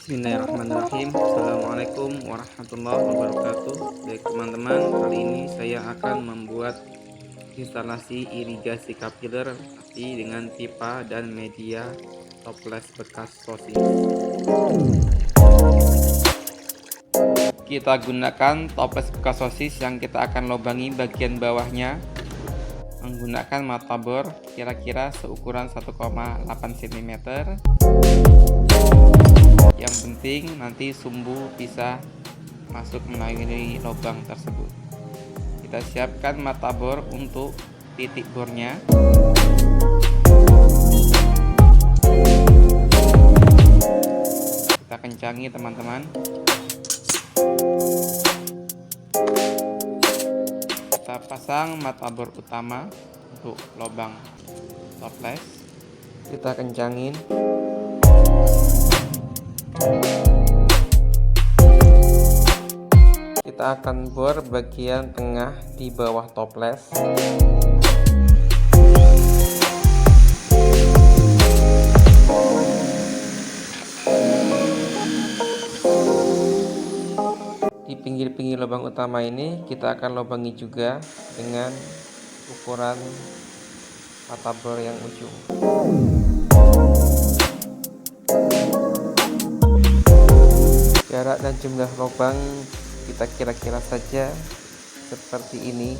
Bismillahirrahmanirrahim. Assalamualaikum warahmatullahi wabarakatuh. Baik teman-teman, kali ini saya akan membuat instalasi irigasi kapiler tapi dengan pipa dan media toples bekas sosis. Kita gunakan toples bekas sosis yang kita akan lubangi bagian bawahnya menggunakan mata bor kira-kira seukuran 1,8 cm. Yang penting nanti sumbu bisa masuk melalui lubang tersebut. Kita siapkan mata bor untuk titik bornya. Kita kencangi teman-teman. Kita pasang mata bor utama untuk lubang toples. Kita kencangin. Kita akan bor bagian tengah di bawah toples. Di pinggir-pinggir lubang utama ini kita akan lubangi juga dengan ukuran mata bor yang ujung. Jarak dan jumlah lubang kita kira-kira saja seperti ini.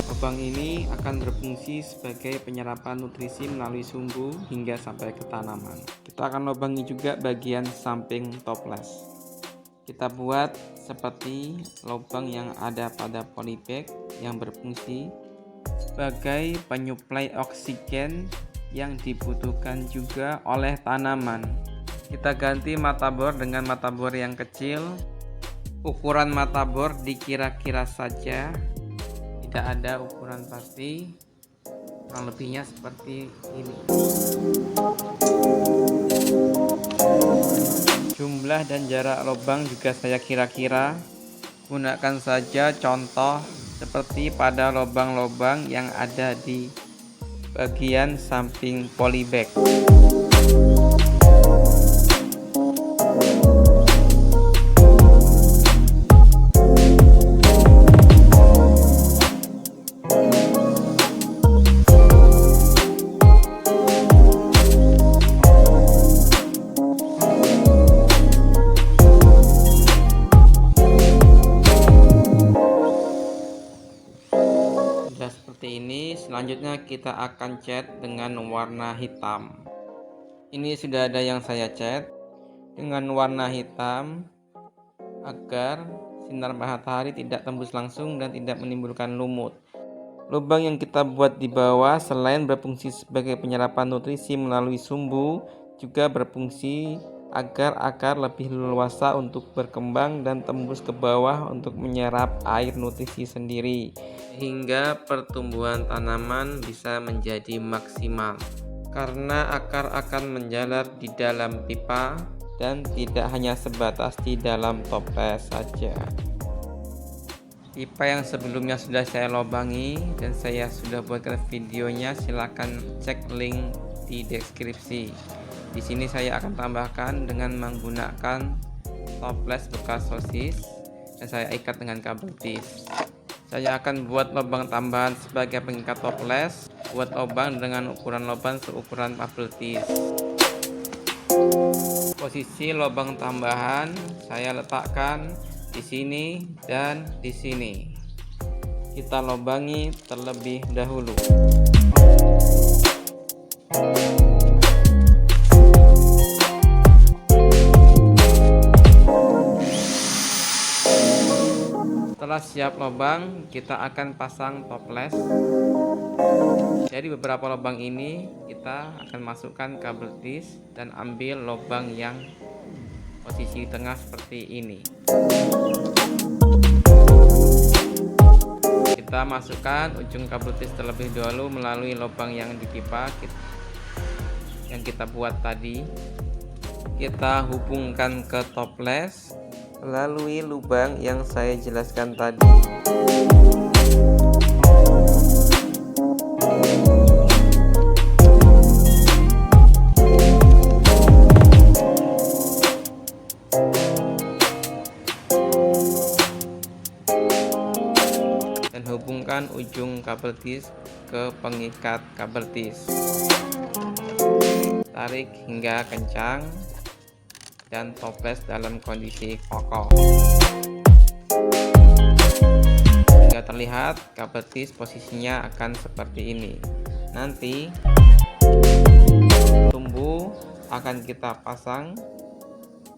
Lubang ini akan berfungsi sebagai penyerapan nutrisi melalui sumbu hingga sampai ke tanaman. Kita akan lubangi juga bagian samping toples. Kita buat seperti lubang yang ada pada polybag yang berfungsi sebagai penyuplai oksigen yang dibutuhkan juga oleh tanaman. Kita ganti mata bor dengan mata bor yang kecil. Ukuran mata bor dikira-kira saja, tidak ada ukuran pasti, kurang lebihnya seperti ini. Jumlah dan jarak lubang juga saya kira-kira, gunakan saja contoh seperti pada lubang-lubang yang ada di bagian samping polybag. Seperti ini. Selanjutnya kita akan cat dengan warna hitam. Ini sudah ada yang saya cat dengan warna hitam agar sinar matahari tidak tembus langsung dan tidak menimbulkan lumut. Lubang yang kita buat di bawah selain berfungsi sebagai penyerapan nutrisi melalui sumbu, juga berfungsi agar akar lebih leluasa untuk berkembang dan tembus ke bawah untuk menyerap air nutrisi sendiri, sehingga pertumbuhan tanaman bisa menjadi maksimal karena akar akan menjalar di dalam pipa dan tidak hanya sebatas di dalam toples saja. Pipa yang sebelumnya sudah saya lubangi dan saya sudah buatkan videonya, silahkan cek link di deskripsi. Di sini saya akan tambahkan dengan menggunakan toples bekas sosis dan saya ikat dengan kabel tis. Saya akan buat lubang tambahan sebagai pengikat toples. Buat lubang dengan ukuran lubang seukuran kabel tis. Posisi lubang tambahan saya letakkan di sini dan di sini. Kita lubangi terlebih dahulu. Setelah siap lubang, kita akan pasang toples. Jadi beberapa lubang ini kita akan masukkan kabel tis dan ambil lubang yang posisi tengah seperti ini. Kita masukkan ujung kabel tis terlebih dahulu melalui lubang yang di pipa yang kita buat tadi. kita hubungkan ke toples melalui lubang yang saya jelaskan tadi. Dan hubungkan ujung kabel tis ke pengikat kabel tis. Tarik hingga kencang dan toples dalam kondisi kokoh. Hingga terlihat kabel tis posisinya akan seperti ini. Nanti sumbu akan kita pasang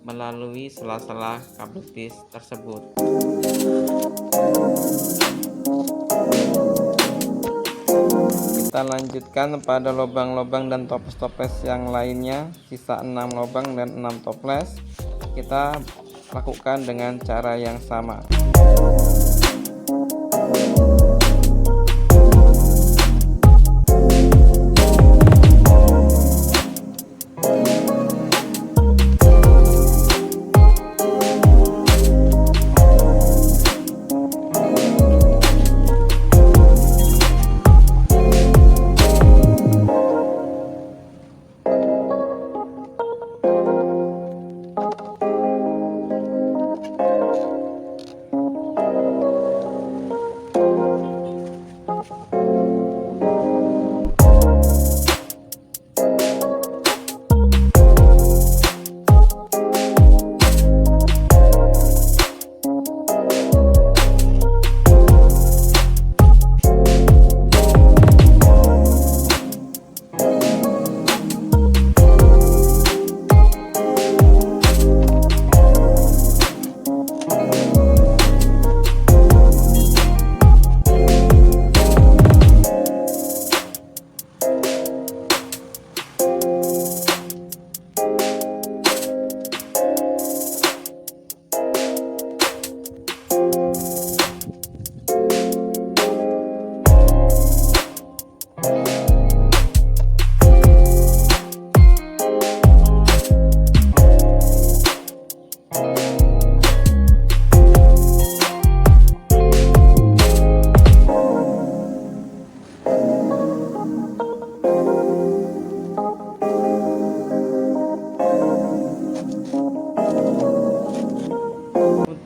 melalui sela-sela kabel tis tersebut. Kita lanjutkan pada lubang-lubang dan toples-toples yang lainnya, sisa 6 lubang dan 6 toples. Kita lakukan dengan cara yang sama.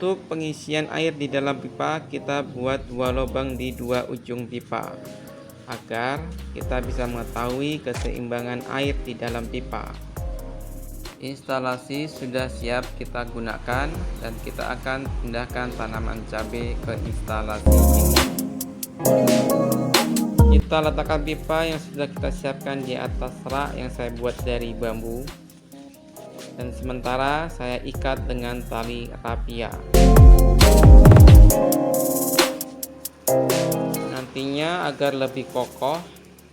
Untuk pengisian air di dalam pipa, kita buat 2 lubang di 2 ujung pipa agar kita bisa mengetahui keseimbangan air di dalam pipa. Instalasi sudah siap kita gunakan dan kita akan pindahkan tanaman cabai ke instalasi ini. Kita letakkan pipa yang sudah kita siapkan di atas rak yang saya buat dari bambu. Dan sementara saya ikat dengan tali rapia. Nantinya agar lebih kokoh,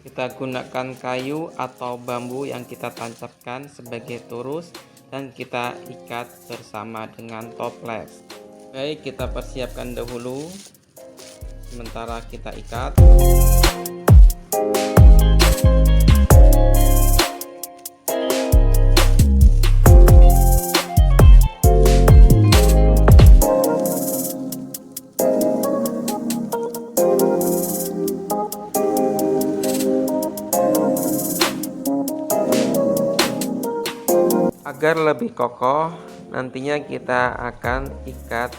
kita gunakan kayu atau bambu yang kita tancapkan sebagai turus dan kita ikat bersama dengan toples. Baik, kita persiapkan dahulu sementara kita ikat. Agar lebih kokoh, nantinya kita akan ikat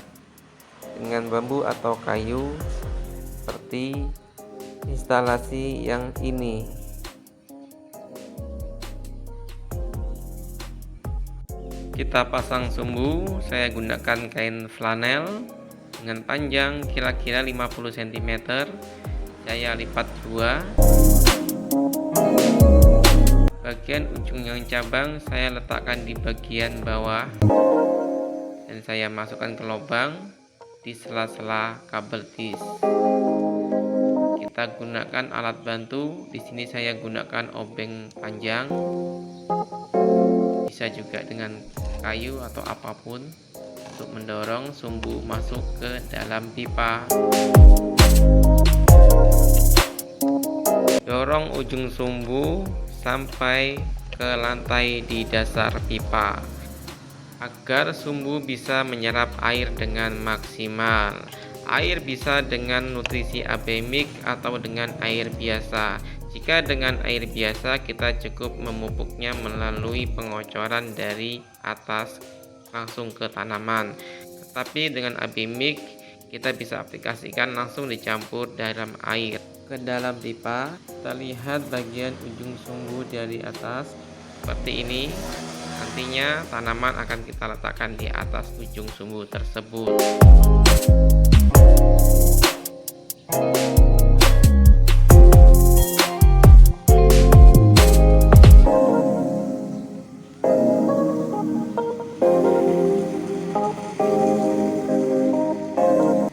dengan bambu atau kayu seperti instalasi yang ini. Kita pasang sumbu, saya gunakan kain flanel dengan panjang kira-kira 50 cm. Saya lipat 2. Bagian ujung yang cabang saya letakkan di bagian bawah dan saya masukkan ke lubang di sela-sela kabel tis. Kita gunakan alat bantu. Di sini saya gunakan obeng panjang. Bisa juga dengan kayu atau apapun untuk mendorong sumbu masuk ke dalam pipa. Dorong ujung sumbu sampai ke lantai di dasar pipa. agar sumbu bisa menyerap air dengan maksimal. Air bisa dengan nutrisi AB mix atau dengan air biasa. Jika dengan air biasa, kita cukup memupuknya melalui pengocoran dari atas langsung ke tanaman. Tetapi dengan AB mix, kita bisa aplikasikan langsung dicampur dalam air ke dalam pipa. Kita lihat bagian ujung sumbu dari atas seperti ini. Nantinya tanaman akan kita letakkan di atas ujung sumbu tersebut.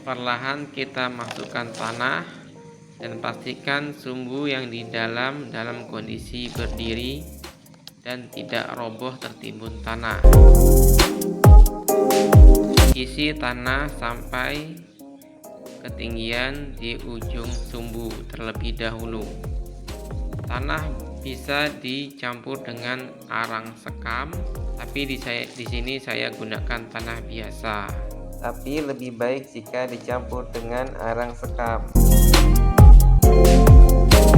Perlahan kita masukkan tanah dan pastikan sumbu yang di dalam kondisi berdiri dan tidak roboh tertimbun tanah. Isi tanah sampai ketinggian di ujung sumbu terlebih dahulu. Tanah bisa dicampur dengan arang sekam, tapi di sini saya gunakan tanah biasa. Tapi lebih baik jika dicampur dengan arang sekam,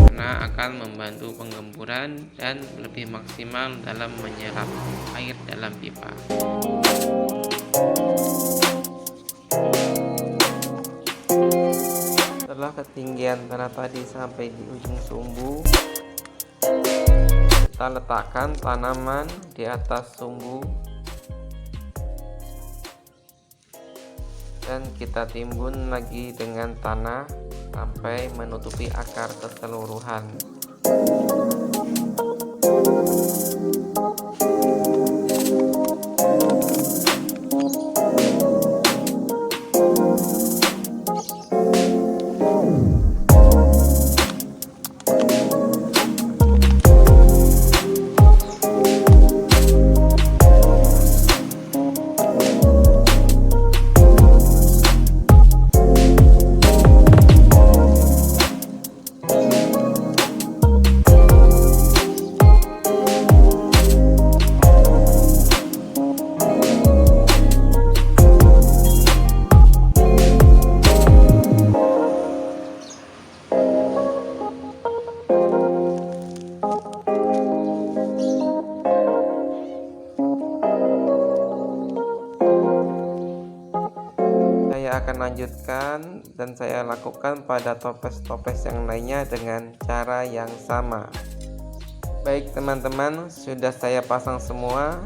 karena akan membantu penggemburan dan lebih maksimal dalam menyerap air dalam pipa. Setelah ketinggian tanah tadi sampai di ujung sumbu, kita letakkan tanaman di atas sumbu dan kita timbun lagi dengan tanah sampai menutupi akar keseluruhan. Saya akan lanjutkan dan saya lakukan pada toples-toples yang lainnya dengan cara yang sama. Baik teman-teman, sudah saya pasang semua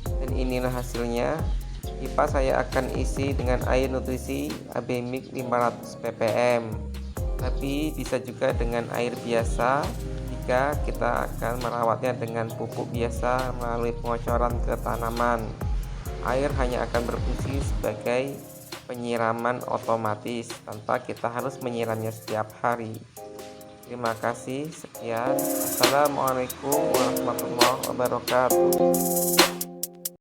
dan inilah hasilnya. Pipa saya akan isi dengan air nutrisi AB mix 500 ppm, tapi bisa juga dengan air biasa jika kita akan merawatnya dengan pupuk biasa melalui pengocoran ke tanaman. Air hanya akan berfungsi sebagai penyiraman otomatis tanpa kita harus menyiramnya setiap hari. Terima kasih, sekian. Assalamualaikum warahmatullahi wabarakatuh.